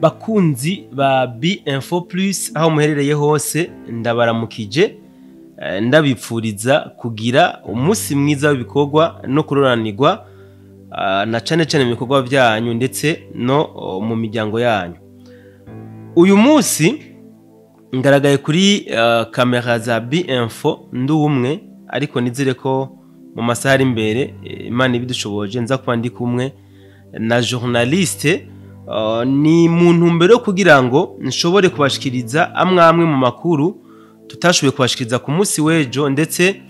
Bakunzi ba Info Plus aho muherereye hose ndabaramukije ndabipfuriza kugira umunsi mwiza w'ibikorwa no kuroranirwa na cane mu bikorwa byanyu ndetse no mu miryango yanyu. Uyu munsi ngaragaye kuri kamera za Info ndumwe ariko nizere ko mu masaha ari imbere Imana ibidushoboje nza kuba ndi kumwe na journaliste ni muntu mbere kugira ngo nshobore kubashikiriza amwe mu makuru tutashoboye kubashikiriza ku munsi wejo ndetse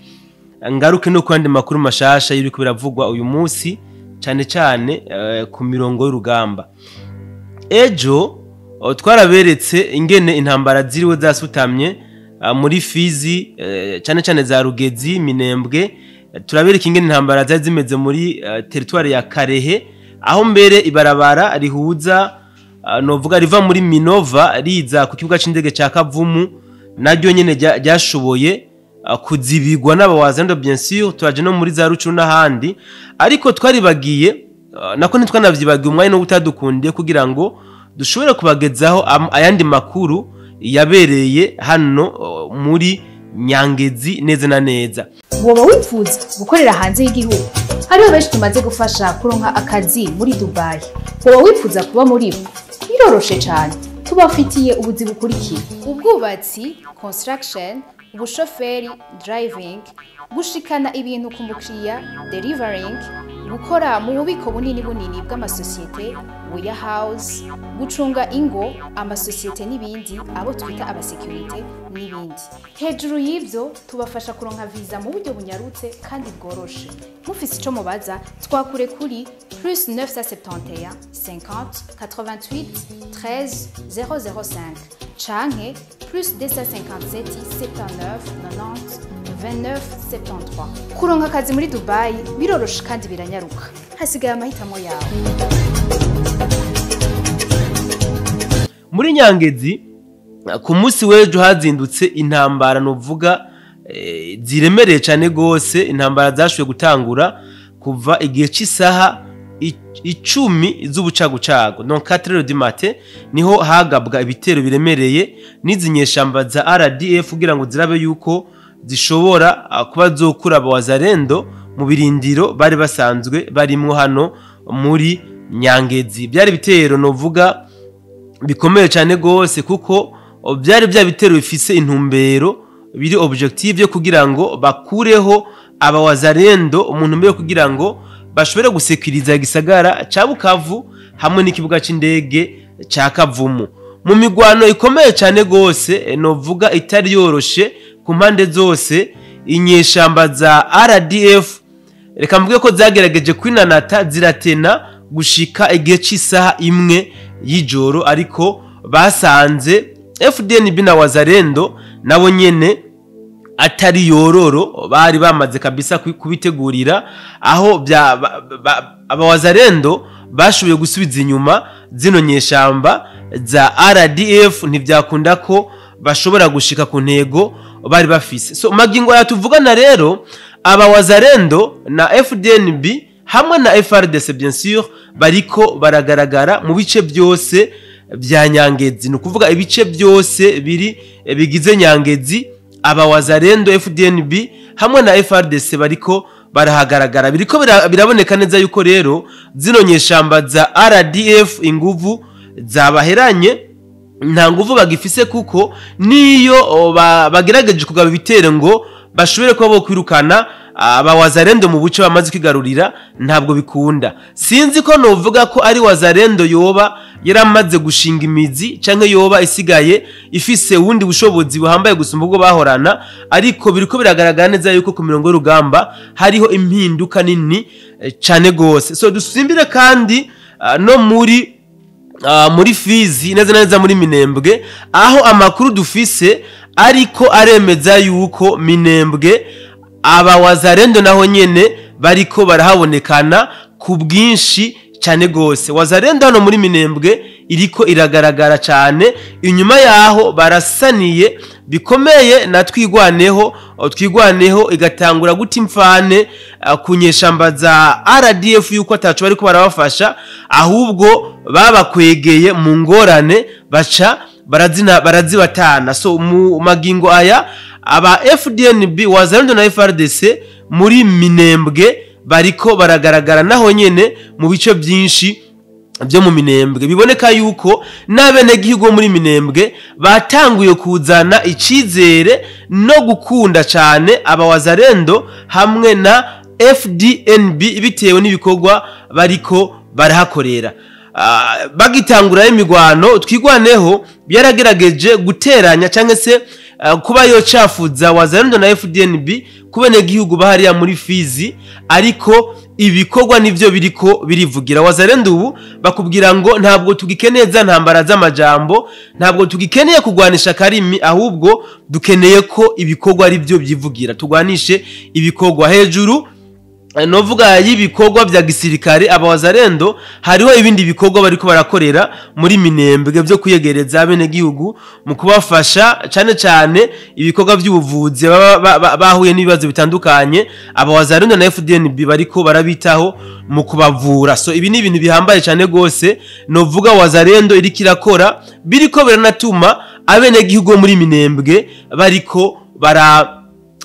ngaruke no kwandi makuru mashasha yiri kubiravugwa uyu munsi cyane ku mirongo y'urugamba. Ejo twaraberetse ingene intambara ziriwe zasutamye muri Fizi cyane za Rugezi Minembwe, turabereka ingene intambara zari zimeze muri territoire ya Karehe aho mbere ibarabara rihuza novuga riva muri Minova riza ku kibuga c'indege ca Kavumu naryo nyene ryashoboye kuzibigwa n'abawazendo bien sûr turaje no muri za Rucuru n'ahandi, ariko twaribagiye nako ntitwanavyibagiye umwanya no gutadukundiye kugira ngo dushobore kubagezaho ayandi makuru yabereye hano muri Nyangezi neza na neza. Woba wifuza gukorera hanze y'igihugu? Hariho benshi tumaze gufasha kuronka akazi muri Dubai. Woba wifuza kuba muri bo? Biroroshe cyane. Tubafitiye ubuzi bukurikira: ubwubatsi, construction, ubushoferi, driving, gushikana ibintu ku mukiriya, delivering, gukora mu bubiko bunini bw'amasosiyete, warehouse, gucunga ingo, amasosiyete n'ibindi, abo twita abasecurity n'ibindi. Hejuru y'ivyo tubafasha kuronka visa mu buryo bunyarutse kandi bworoshe. Mufise ico mubaza twakure kuri +971 50 88 13 005 canke +257 79 90 29 73. Kuronka akazi muri Dubai biroroshe kandi biranyaruka. Hasigaye amahitamo yawe. Muri Nyangezi ku munsi wejo hazindutse intambara novuga ziremereye cyane gose, intambara zashoboye gutangura kuva igihe cy'isaha 10 z'ubucagucago donc 4h du matin niho hagabwa ibitero biremereye n'izinyeshamba za RDF kugira ngo zirabe yuko zishobora kuba zokura abawazarendo mu birindiro bari basanzwe barimo hano muri Nyangezi. Byari bitero novuga bikomeye cyane gose kuko byari bya bitero bifise intumbero biri objective yo kugira ngo bakureho abawazarendo umuntu mbere kugira ngo bashobore gusekiriza igisagara ca Bukavu hamwe n'ikibuga c'indege ca Kavumu. Mu migwano ikomeye cyane gose novuga itari yoroshe ku mpande zose, inyeshamba za RDF reka mvuge ko zagerageje kwinanata ziratena gushika igihe cy'isaha 1 y'ijoro, ariko basanze FDNB na wazarendo nabo nyene atari yororo bari bamaze kabisa kubitegurira, aho abawazarendo bashoboye gusubiza inyuma zino nyeshamba za RDF ntibyakunda ko bashobora gushika ku ntego bari bafise. So magingo yatuvugana rero abawazarendo na FDNB hamwe na FRDC bien sûr bariko baragaragara mu bice byose bya Nyangezi, no kuvuga ibice byose biri bigize Nyangezi. Abawazarendo FDNB hamwe na FRDC bariko barahagaragara, biriko biraboneka neza yuko rero zino nyeshamba za RDF inguvu zabaheranye, nta nguvu bagifise kuko niyo bagerageje kugaba ibitero ngo bashobore kuba bo kwirukana abawazarendo mu buce bamaze kwigarurira ntabwo bikunda. Sinzi ko novuga ko ari wazarendo yoba yaramaze gushinga imizi canke yoba isigaye ifise wundi bushobozi buhambaye gusumba ubwo bahorana, ariko biriko biragaragara neza yuko ku mirongo y'urugamba hariho impinduka nini cane gose. So dusimbire kandi no muri Fizi neza muri Minembwe aho amakuru dufise ariko aremeza yuko Minembwe abawazarendo naho nyene bariko barahabonekana ku bwinshi cyane gose. Wazarendo hano muri Minembwe iriko iragaragara cyane, inyuma yaho barasaniye bikomeye na twigwaneho igatangura guta imfane kunyeshamba za RDF yuko atacu bariko barabafasha ahubwo babakwegeye mu ngorane baca barazibatana. So mu magingo aya aba FDNB wazalendo na FRDC muri Minembwe bariko baragaragara naho nyene mu bice byinshi byo mu Minembwe. Biboneka yuko n'abene gihugu muri Minembwe batanguye kuzana icizere no gukunda cyane aba wazalendo hamwe na FDNB bitewe n'ibikorwa bariko barahakorera. Bagitangura imigwano twigwaneho byaragerageje guteranya cyangwa se kuba yo cafuza wazalendo na FDNB kubene gihugu bahariya muri Fizi, ariko ibikorwa nivyo biriko birivugira. Wazalendo ubu bakubwira ngo ntabwo tugikeneye za ntambara z'amajambo, ntabwo tugikeneye kugwanisha karimi, ahubwo dukeneye ko ibikorwa ari byo byivugira, tugwanishe ibikorwa. Hejuru novuga y'ibikorwa bya gisirikare aba wazalendo hariho ibindi bikorwa bariko barakorera muri Minembwe byo kuyegereza abene gihugu mu kubafasha cyane cyane ibikorwa by'ubuvuzi bahuye n'ibibazo bitandukanye. Aba wazalendo na FDNB bariko barabitaho mu kubavura. So ibi ni ibintu bihambaye cyane gose novuga wazalendo iri kirakora, biriko biranatuma abene gihugu muri Minembwe bariko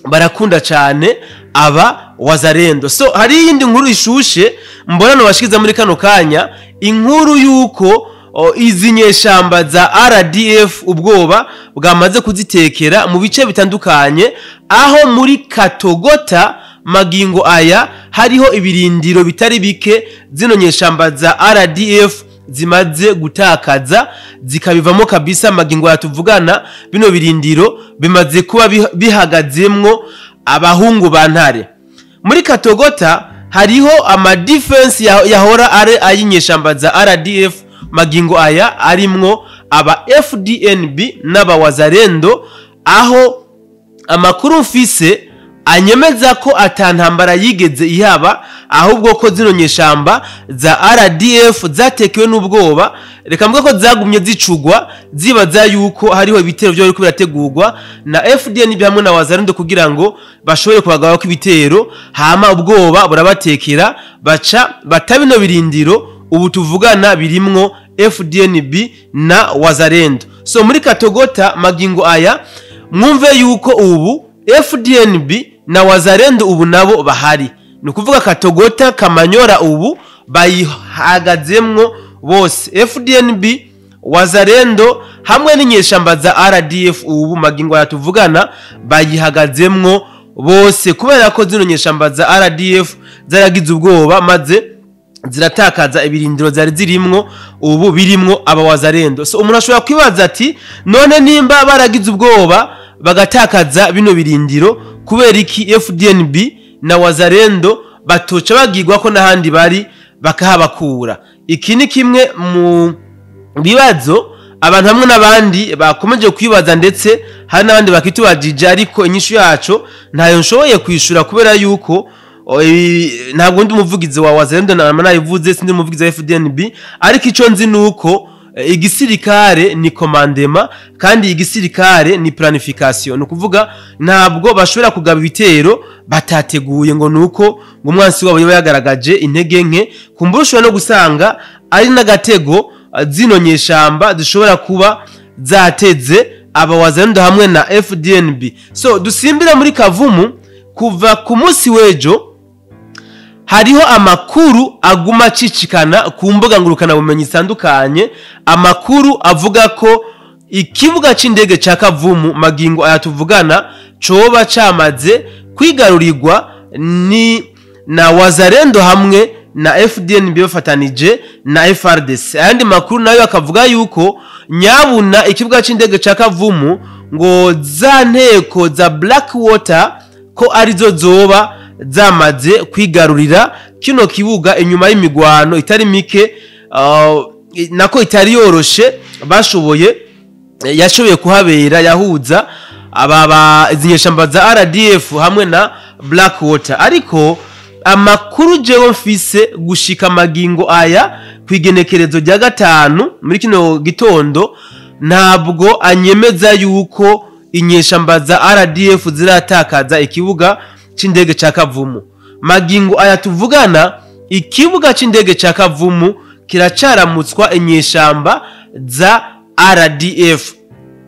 barakunda cyane aba wazalendo. So hari yindi nkuru ishushe mbona no bashikiza muri kano kanya, inkuru yuko izi nyeshamba za RDF ubwoba bwamaze kuzitekera mu bice bitandukanye, aho muri Katogota magingo aya hariho ibirindiro bitari bike zino nyeshamba za RDF zimaze gutakaza zikabivamo kabisa. Magingo yatuvugana bino birindiro bimaze kuba bihagazemwo abahungu bantare. Muri Katogota hariho ama defense yahora are ayinyeshamba za RDF magingo aya arimwo aba FDNB n'aba wazalendo, aho amakuru mfise anyemeza ko atantambara yigeze ihaba, ahubwo ko zino nyeshamba za RDF zatekewe n'ubwoba. Reka mvuga ko zagumye zicugwa zibaza yuko hariho ibitero byo bariko birategurwa na FDNB hamwe na wazalendo kugira ngo bashobore kubagawa ko ibitero, hama ubwoba burabatekera baca batabino birindiro ubu tuvugana birimwo FDNB na wazalendo. So muri Katogota magingo aya mwumve yuko ubu FDNB na wazalendo ubu nabo bahari, nukuvuga Katogota Kamanyora ubu bayihagazemwo bose. FDNB wazalendo hamwe n'inyeshamba za RDF ubu magingo yatuvugana bayihagazemwo bose, kubera ko zino nyeshamba za RDF zaragize ubwoba maze ziratakaza ibirindiro zari zirimwo ubu birimwo aba wazalendo. So umuntu ashobora kwibaza ati none nimba baragize ubwoba bagatakaza bino birindiro, kubera iki FDNB na wazalendo batoca bagirwa ko nahandi bari bakahabakura? Iki ni kimwe mu bibazo abantu hamwe n'abandi bakomeje kwibaza, ndetse hari n'abandi bakitubajije, ariko inyishu yacu ntayo nshoboye kwishura kubera yuko ntabwo ndi umuvugizi wa wazalendo na nayivuze, sindi umuvugizi wa FDNB. Ariko ico nzi nuko igisirikare ni commandement kandi igisirikare ni planification, no kuvuga ntabwo bashobora kugaba ibitero batateguye ngo nuko umwansi wabo yagaragaje intege nke. Kumburusho no gusanga ari nagatego zino nyeshamba zishobora kuba zateze aba wazalendo hamwe na FDNB. So dusimbira muri Kavumu kuva ku munsi wejo hariho amakuru aguma cicikana ku mbuga ngurukana bumenyi zitandukanye, amakuru avuga ko ikibuga c'indege ca Kavumu magingo ayatuvugana coba camaze kwigarurirwa ni na wazalendo hamwe na FDNB bafatanije na FRDC. Ayandi makuru nayo akavuga yuko nyabuna ikibuga c'indege ca Kavumu ngo za nteko za Blackwater ko arizo zoba zamaze kwigarurira kino kibuga inyuma y'imigwano itari mike, nako itari yoroshe yashoboye kuhabera yahuza aba izinyeshamba za RDF hamwe na Blackwater. Ariko amakuru jewe mfise gushika magingo aya kwigenekerezo rya 5 muri kino gitondo ntabwo anyemeza yuko inyeshamba za RDF ziratakaza ikibuga c'indege ca Kavumu. magingo aya tuvugana ikibuga c'indege ca Kavumu kiracaramutswa inyeshamba za RDF.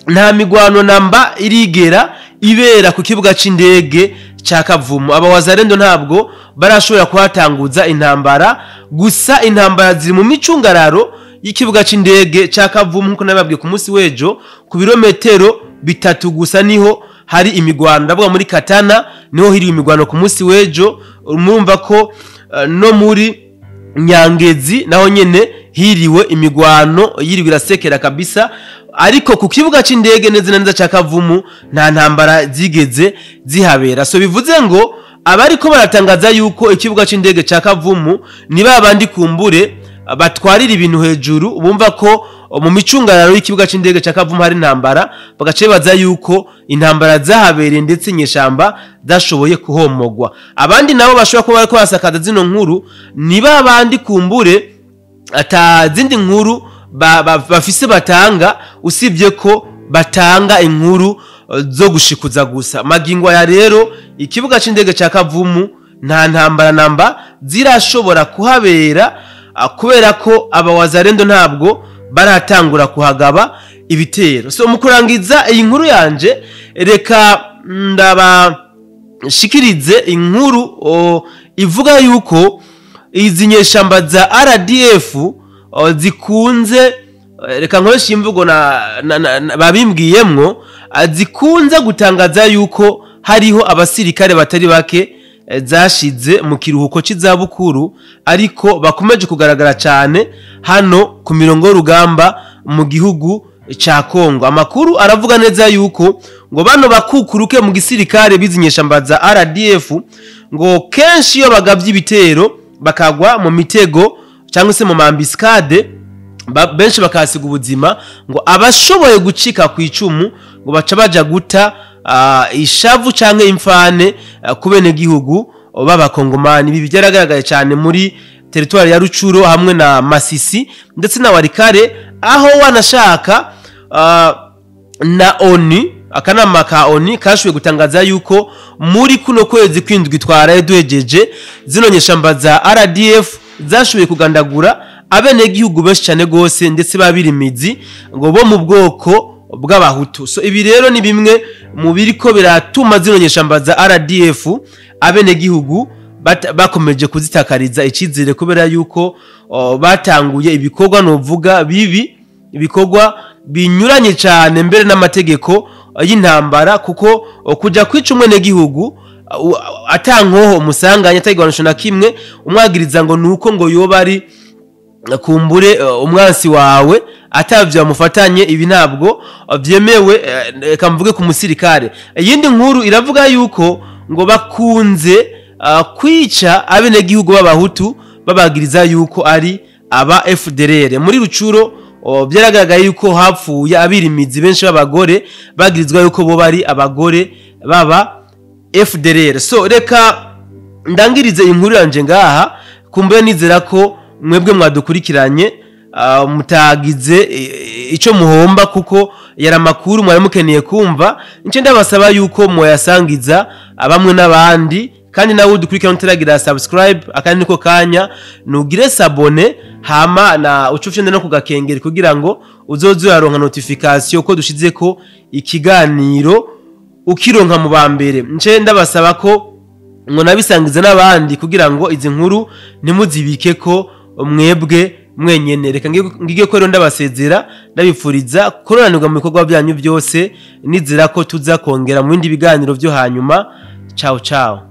Nta migwano namba irigera ibera ku kibuga c'indege ca Kavumu. Aba wazalendo ntabwo barashobora kuhatanguza intambara, gusa intambara ziri mu micungararo y'ikibuga c'indege ca Kavumu nkuko nababwiye ku munsi wejo ku birometero 3 gusa niho hari imigwano. Ndavuga muri Katana niho hiri imigwano ku munsi wejo. Murumva ko no muri Nyangezi naho nyene hiriwe imigwano yiriwe irasekera kabisa, ariko ku kibuga c'indege neza neza ca Kavumu nta ntambara zigeze zihabera. So bivuze ngo abariko baratangaza yuko ikibuga c'indege ca Kavumu ni babandi kumbure batwarira ibintu hejuru, bumva ko mu micungararo y'ikibuga c'indege ca Kavumu hari intambara, bagace baza yuko intambara zahabereye ndetse nyeshamba zashoboye kuhomogwa. Abandi nabo bashobora kuba bariko basakaza zino nkuru ni babandi kumbure ata zindi nkuru bafise batanga, usibye ko batanga inkuru zo gushikuza gusa. Magingo ya rero ikibuga c'indege ca Kavumu nta ntambara namba zirashobora kuhabera, kubera ko abawazarendo ntabwo baratangura kuhagaba ibitero. So mu kurangiza iyi nkuru yanje, reka ndabashikirize inkuru ivuga yuko izi nyeshamba za RDF zikunze, reka nkoresha imvugo babimbwiyemwo, zikunze gutangaza yuko hariho abasirikare batari bake zashize mu kiruhuko c'izabukuru, ariko bakomeje kugaragara cyane hano ku mirongo y'urugamba mu gihugu ca Kongo. Amakuru aravuga neza yuko ngo bano bakukuruke mu gisirikare bizinyeshamba za RDF ngo kenshi iyo bagavye ibitero bakagwa mu mitego cyangwa se mu mambiskade, benshi bakasiga ubuzima, ngo abashoboye gucika ku icumu ngo baca baja guta ishavu canke imfane ku bene gihugu b'abakongomani. Ibi byaragaragaye cyane muri territoire ya Rucuro hamwe na Masisi ndetse na Warikare, aho wanashaka na ONU, akanama ka ONU kashuye gutangaza yuko muri kuno kwezi kwindwi twaraye duhejeje zino nyeshamba za RDF zashoboye kugandagura abene gihugu benshi cyane gose ndetse babirimizi ngo bo mu bwoko bw'abahutu. So ibi rero ni bimwe mu biriko biratuma zino nyeshamba za RDF abene gihugu bakomeje kuzitakariza icizere, kubera yuko batanguye ibikorwa novuga bibi, ibikorwa binyuranye cyane mbere n'amategeko y'intambara, kuko kuja kwica umwene gihugu atankoho musanganya atayigwanisho na kimwe umwagiriza ngo nuko ngo yoba ari kumbure umwansi wawe atavyo mufatanye, ibi ntabwo byemewe. Kamvuge ku musirikare. Yindi nkuru iravuga yuko ngo bakunze kwica abene gihugu b'abahutu babagiriza yuko ari aba FDLR. Muri Rucuro byaragaragaye yuko hapfuye abirimizi benshi b'abagore bagirizwa yuko bo bari abagore baba FDLR. So reka ndangirize inkuru yanje ngaha, kumbe nizera ko mwebwe mwadukurikiranye mutagize ico muhomba, kuko yara makuru mwari mukeneye kumva. Nce ndabasaba yuko moyasangiza abamwe n'abandi, kandi nawe udukurikirana utaragira subscribe akandi niko kanya nugire sabone, hama na ucufye no kugakengera kugira ngo uzoze yaronka notification ko dushize ko ikiganiro ukironka mu bambere. Nce ndabasaba ko nabisangiza n'abandi kugira ngo izi nkuru ntimuzibike ko mwebwe mwenyene. Reka ngige ko rero ndabasezera, ndabifuriza kororanirwa mu bikorwa byanyu byose, nizera ko tuza kongera mu bindi biganiro byo hanyuma. Ciao ciao.